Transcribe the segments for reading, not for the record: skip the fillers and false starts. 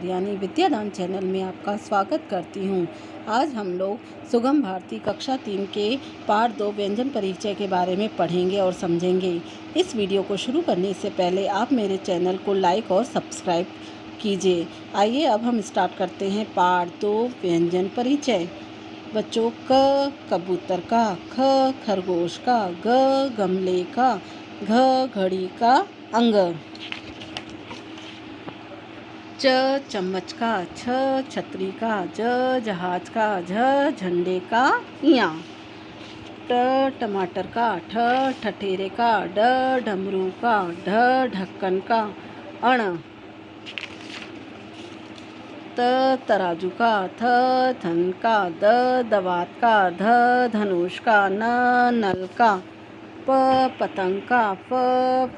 यानी विद्यादान चैनल में आपका स्वागत करती हूँ। आज हम लोग सुगम भारती कक्षा 3 के पाठ 2 व्यंजन परिचय के बारे में पढ़ेंगे और समझेंगे। इस वीडियो को शुरू करने से पहले आप मेरे चैनल को लाइक और सब्सक्राइब कीजिए। आइए अब हम स्टार्ट करते हैं पाठ 2 व्यंजन परिचय। बच्चों, क कबूतर का, ख खरगोश का, ग गमले का, घ घड़ी का अंग, च चम्मच का, छ छतरी का, ज जहाज का, झ झंडे का इया, ट टमाटर का, ठ ठठेरे का, ड डमरू का, ढ ढक्कन का, अण त तराजू का, थ थन का, द दवात का, ध धनुष का, न नल का, प पतंग का, फ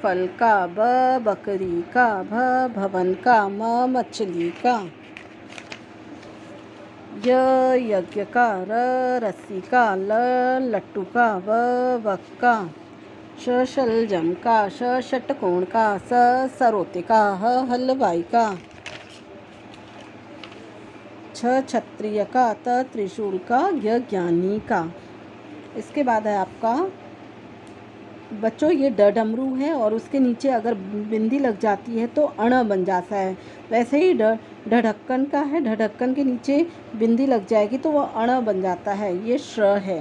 फल का, ब बकरी का, भ भवन का, म मछली का, य यज्ञ का, र रस्सी का, ल लट्टू का, व वक का, श शलजम का, श षटकोण का, स सरोते का, ह हलवाई का, छ क्षत्रिय का, त त्रिशूल का, य ज्ञानी का। इसके बाद है आपका बच्चों, ये ड डमरू है और उसके नीचे अगर बिंदी लग जाती है तो अण बन जाता है। वैसे ही ढ ढक्कन का है, ढक्कन के नीचे बिंदी लग जाएगी तो वह अण बन जाता है। ये श्र है।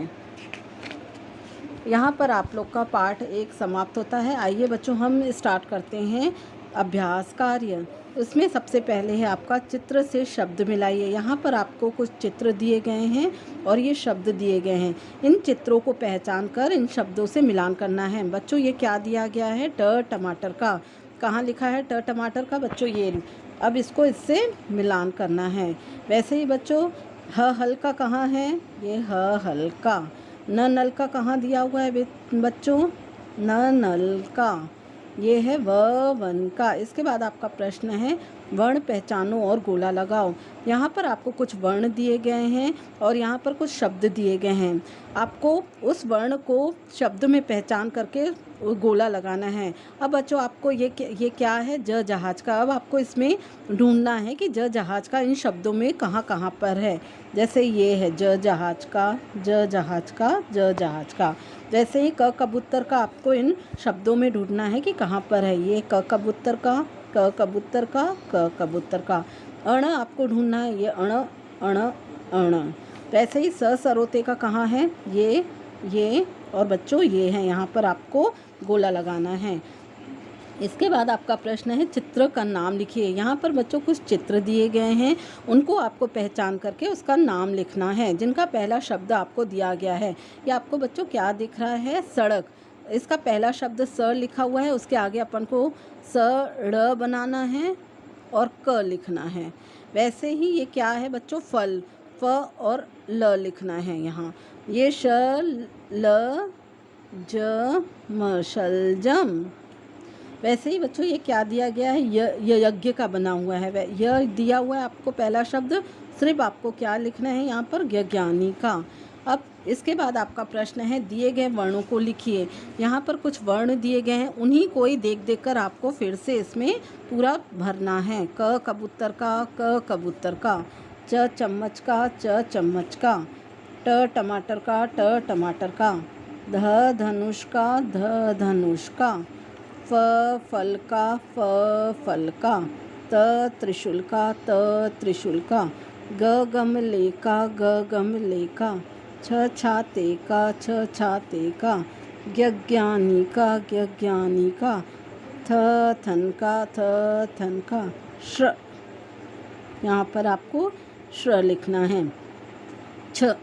यहाँ पर आप लोग का पाठ 1 समाप्त होता है। आइए बच्चों, हम स्टार्ट करते हैं अभ्यास कार्य। उसमें सबसे पहले है आपका चित्र से शब्द मिलाइए। यहाँ पर आपको कुछ चित्र दिए गए हैं और ये शब्द दिए गए हैं। इन चित्रों को पहचान कर इन शब्दों से मिलान करना है। बच्चों, ये क्या दिया गया है? ट टमाटर का। कहाँ लिखा है ट टमाटर का? बच्चों, ये अब इसको इससे मिलान करना है। वैसे ही बच्चों, ह हल का कहाँ है? ये ह हल का। न नल का कहाँ दिया हुआ है बच्चों? न नल का। ये है व वन का। इसके बाद आपका प्रश्न है वर्ण पहचानो और गोला लगाओ। यहाँ पर आपको कुछ वर्ण दिए गए हैं और यहाँ पर कुछ शब्द दिए गए हैं। आपको उस वर्ण को शब्द में पहचान करके गोला लगाना है। अब बच्चों, आपको ये क्या है? ज जहाज का। अब आपको इसमें ढूंढना है कि ज जहाज का इन शब्दों में कहाँ कहाँ पर है। जैसे ये है ज जहाज का, ज जहाज का, ज जहाज का। वैसे ही क कबूतर का आपको इन शब्दों में ढूंढना है कि कहाँ पर है। ये क कबूतर का, क कबूतर का, क कबूतर का। अण आपको ढूंढना है। ये अण अण अण। वैसे ही स सरोते का कहाँ है? ये और बच्चों ये है। यहाँ पर आपको गोला लगाना है। इसके बाद आपका प्रश्न है चित्र का नाम लिखिए। यहाँ पर बच्चों कुछ चित्र दिए गए हैं, उनको आपको पहचान करके उसका नाम लिखना है, जिनका पहला शब्द आपको दिया गया है। ये आपको बच्चों क्या दिख रहा है? सड़क। इसका पहला शब्द स लिखा हुआ है, उसके आगे अपन को स ड़ बनाना है और क लिखना है। वैसे ही ये क्या है बच्चों? फल। फ और ल लिखना है यहाँ। ये श ल ज म शलजम। वैसे ही बच्चों, ये क्या दिया गया है? ये यज्ञ का बना हुआ है। यह दिया हुआ है आपको पहला शब्द। सिर्फ आपको क्या लिखना है यहाँ पर? ज्ञानी का। अब इसके बाद आपका प्रश्न है दिए गए वर्णों को लिखिए। यहाँ पर कुछ वर्ण दिए गए हैं, उन्हीं को ही देख देख कर आपको फिर से इसमें पूरा भरना है। क कबूतर का, क कबूतर का, च चम्मच का, च चम्मच का, ट टमाटर का, ट टमाटर का, ध धनुष का, ध धनुष का, फ फल का, फ फल का, त त्रिशूल का, त त्रिशूल का, ग गमले का, ग गमले का, छ छाते का, छ छाते का, ज्ञानी का, ज्ञानी का, थ थन का, थ थन का, श्र। यहाँ पर आपको श्र लिखना है, छ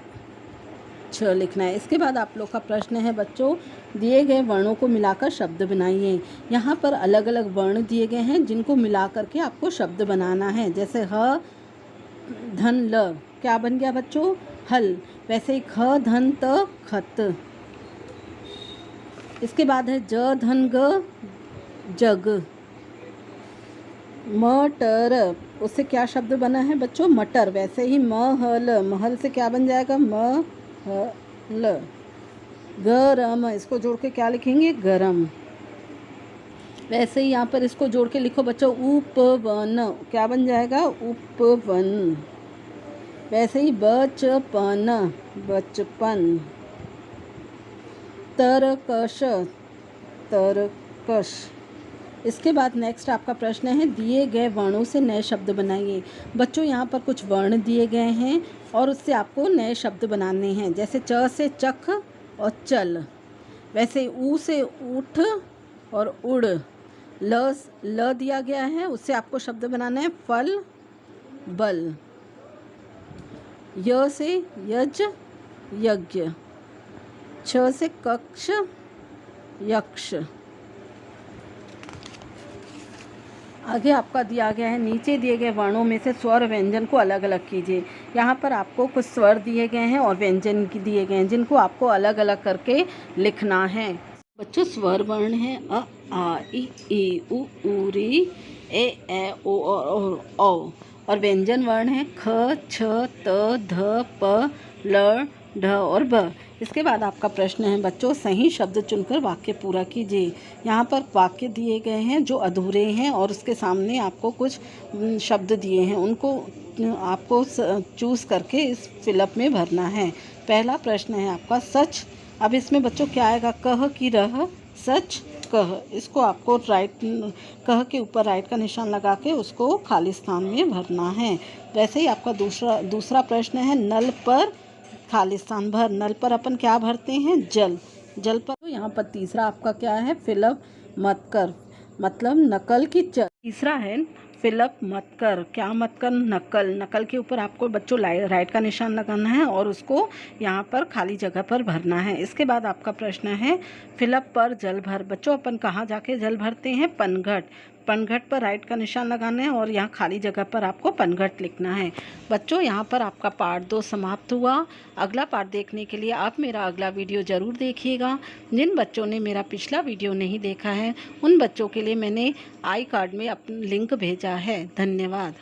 लिखना है। इसके बाद आप लोग का प्रश्न है बच्चों दिए गए वर्णों को मिलाकर शब्द बनाइए। यहाँ पर अलग अलग वर्ण दिए गए हैं, जिनको मिला करके आपको शब्द बनाना है। जैसे ह धन ल क्या बन गया बच्चों? हल। वैसे ही ख धन त खत। इसके बाद है ज धन ग जग। मटर, उससे क्या शब्द बना है बच्चों? मटर। वैसे ही महल, महल से क्या बन जाएगा? ल। गरम, इसको जोड़ के क्या लिखेंगे? गरम। वैसे ही यहाँ पर इसको जोड़ के लिखो बच्चों, उपवन क्या बन जाएगा, उपवन। वैसे ही बचपन, बचपन। तरकश, तरकश। इसके बाद नेक्स्ट आपका प्रश्न है, दिए गए वर्णों से नए शब्द बनाइए। बच्चों यहाँ पर कुछ वर्ण दिए गए हैं और उससे आपको नए शब्द बनाने हैं। जैसे च से चख और चल, वैसे ऊ से उठ और उड़। ल दिया गया है, उससे आपको शब्द बनाना है फल, बल। य से यज, यज्ञ। छ से कक्ष, यक्ष। आगे आपका दिया गया है, नीचे दिए गए वर्णों में से स्वर व्यंजन को अलग अलग कीजिए। यहाँ पर आपको कुछ स्वर दिए गए हैं और व्यंजन दिए गए हैं, जिनको आपको अलग अलग करके लिखना है। बच्चों स्वर वर्ण है अ, आ, ई, उ, री, ए, ओ और और व्यंजन वर्ण है ख, छ, त, ध, प, ल, ढ और ब। इसके बाद आपका प्रश्न है बच्चों, सही शब्द चुनकर वाक्य पूरा कीजिए। यहाँ पर वाक्य दिए गए हैं जो अधूरे हैं और उसके सामने आपको कुछ शब्द दिए हैं, उनको आपको चूज़ करके इस फिलअप में भरना है। पहला प्रश्न है आपका सच। अब इसमें बच्चों क्या आएगा, कह की रह, सच कह। इसको आपको राइट, कह के ऊपर राइट का निशान लगा के उसको खाली स्थान में भरना है। वैसे ही आपका दूसरा प्रश्न है, नल पर खाली स्थान भर। नल पर अपन क्या भरते हैं, जल, जल पर। तो यहाँ पर तीसरा आपका क्या है, फिलअप मत कर, मतलब नकल की चल। तीसरा है फिलअप मत कर, क्या मत कर, नकल। नकल के ऊपर आपको बच्चों राइट का निशान लगाना है और उसको यहाँ पर खाली जगह पर भरना है। इसके बाद आपका प्रश्न है, फिलअप पर जल भर। बच्चों अपन कहाँ जाके जल भरते हैं, पनघट। पनघट पर राइट का निशान लगाना है और यहाँ खाली जगह पर आपको पनघट लिखना है। बच्चों यहाँ पर आपका पार्ट 2 समाप्त हुआ। अगला पार्ट देखने के लिए आप मेरा अगला वीडियो ज़रूर देखिएगा। जिन बच्चों ने मेरा पिछला वीडियो नहीं देखा है, उन बच्चों के लिए मैंने आई कार्ड में अपना लिंक भेजा है। धन्यवाद।